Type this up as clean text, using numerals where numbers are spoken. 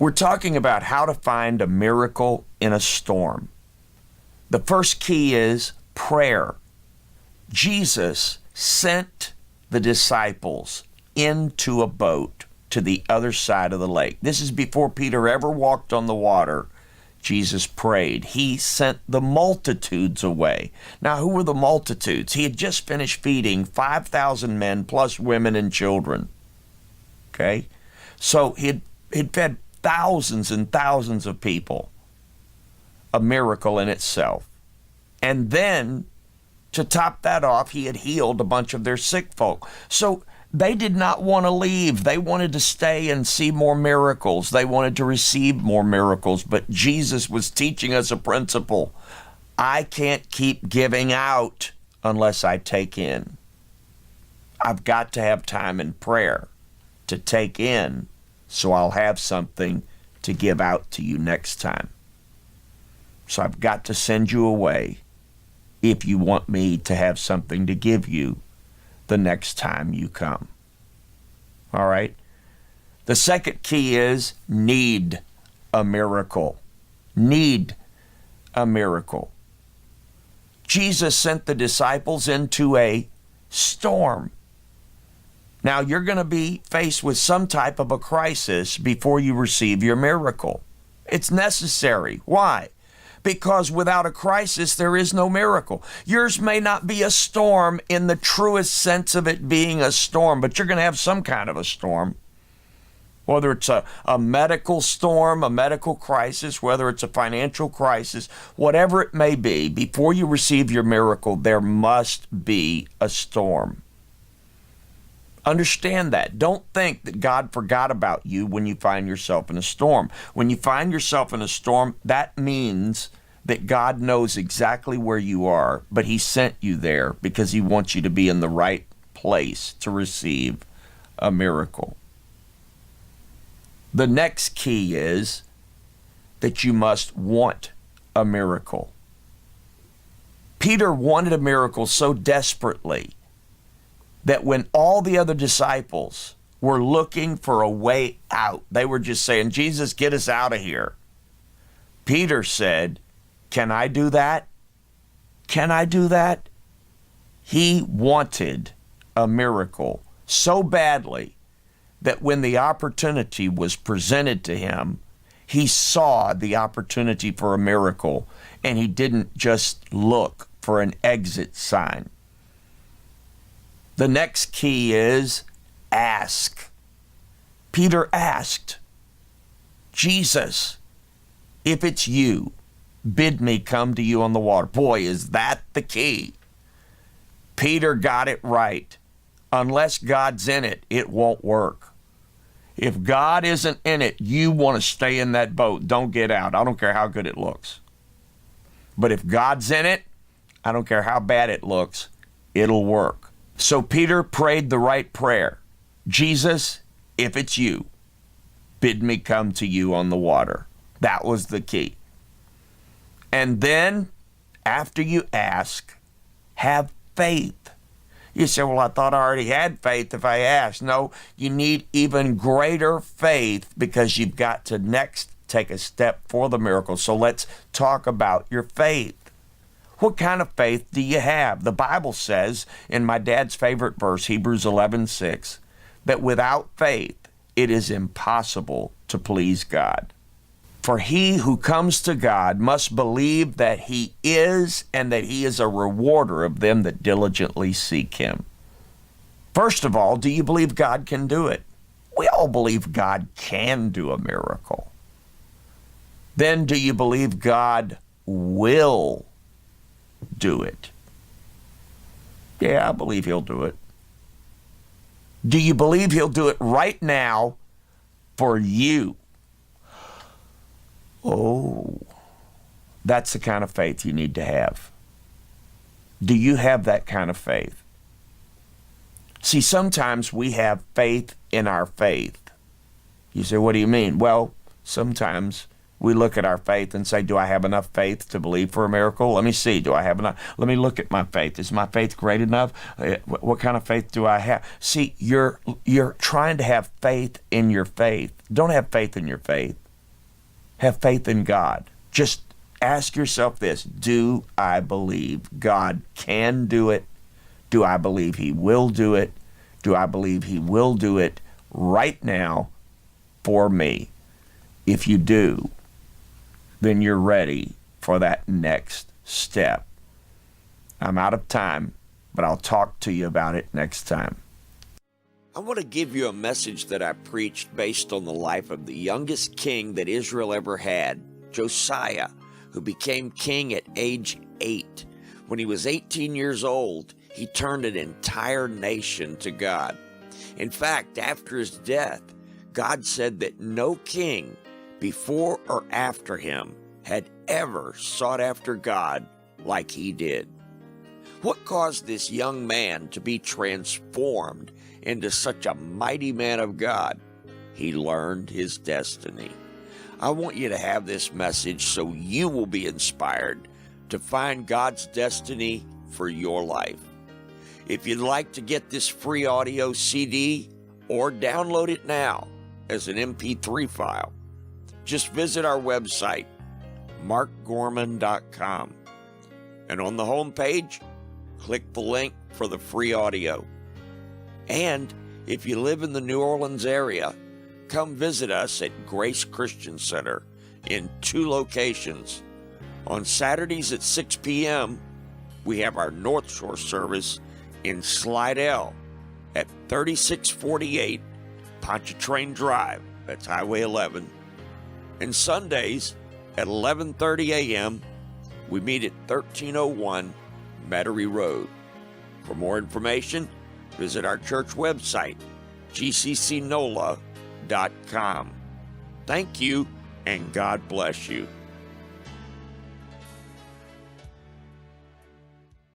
We're talking about how to find a miracle in a storm. The first key is prayer. Jesus sent the disciples into a boat to the other side of the lake. This is before Peter ever walked on the water. Jesus prayed. He sent the multitudes away. Now, who were the multitudes? He had just finished feeding 5,000 men plus women and children. Okay? So he'd fed thousands and thousands of people. A miracle in itself. And then, to top that off, he had healed a bunch of their sick folk. So they did not want to leave. They wanted to stay and see more miracles. They wanted to receive more miracles. But Jesus was teaching us a principle. I can't keep giving out unless I take in. I've got to have time in prayer to take in, so I'll have something to give out to you next time. So I've got to send you away if you want me to have something to give you the next time you come. All right? The second key is need a miracle. Need a miracle. Jesus sent the disciples into a storm. Now, you're going to be faced with some type of a crisis before you receive your miracle. It's necessary. Why? Because without a crisis, there is no miracle. Yours may not be a storm in the truest sense of it being a storm, but you're going to have some kind of a storm. Whether it's a medical storm, a medical crisis, whether it's a financial crisis, whatever it may be, before you receive your miracle, there must be a storm. Understand that. Don't think that God forgot about you when you find yourself in a storm. When you find yourself in a storm, that means that God knows exactly where you are, but He sent you there because He wants you to be in the right place to receive a miracle. The next key is that you must want a miracle. Peter wanted a miracle so desperately that when all the other disciples were looking for a way out, they were just saying, Jesus, get us out of here. Peter said, can I do that? Can I do that? He wanted a miracle so badly that when the opportunity was presented to him, he saw the opportunity for a miracle, and he didn't just look for an exit sign. The next key is ask. Peter asked, Jesus, if it's you, bid me come to you on the water. Boy, is that the key. Peter got it right. Unless God's in it, it won't work. If God isn't in it, you want to stay in that boat. Don't get out. I don't care how good it looks. But if God's in it, I don't care how bad it looks, it'll work. So Peter prayed the right prayer. Jesus, if it's you, bid me come to you on the water. That was the key. And then, after you ask, have faith. You say, well, I thought I already had faith if I asked. No, you need even greater faith because you've got to next take a step for the miracle. So let's talk about your faith. What kind of faith do you have? The Bible says, in my dad's favorite verse, Hebrews 11:6, that without faith, it is impossible to please God. For he who comes to God must believe that He is, and that He is a rewarder of them that diligently seek Him. First of all, do you believe God can do it? We all believe God can do a miracle. Then do you believe God will do it? Yeah, I believe He'll do it. Do you believe He'll do it right now for you? Oh, that's the kind of faith you need to have. Do you have that kind of faith? See, sometimes we have faith in our faith. You say, what do you mean? Well, sometimes we look at our faith and say, do I have enough faith to believe for a miracle? Let me see. Do I have enough? Let me look at my faith. Is my faith great enough? What kind of faith do I have? See, you're trying to have faith in your faith. Don't have faith in your faith. have faith in God. Just ask yourself this: do I believe God can do it? Do I believe he will do it? Do I believe he will do it right now for me? If you do, then you're ready for that next step. I'm out of time, but I'll talk to you about it next time. I want to give you a message that I preached based on the life of the youngest king that Israel ever had, Josiah, who became king at age 8. When he was 18 years old, he turned an entire nation to God. In fact, after his death, God said that no king before or after him had ever sought after God like he did. What caused this young man to be transformed into such a mighty man of God? He learned his destiny. I want you to have this message so you will be inspired to find God's destiny for your life. If you'd like to get this free audio CD or download it now as an MP3 file, just visit our website, markgorman.com. And on the home page, click the link for the free audio. And if you live in the New Orleans area, come visit us at Grace Christian Center in 2 locations. On Saturdays at 6 p.m., we have our North Shore service in Slidell at 3648 Pontchartrain Drive, that's Highway 11. And Sundays at 11:30 a.m., we meet at 1301 Metairie Road. For more information, visit our church website, gccnola.com. Thank you, and God bless you.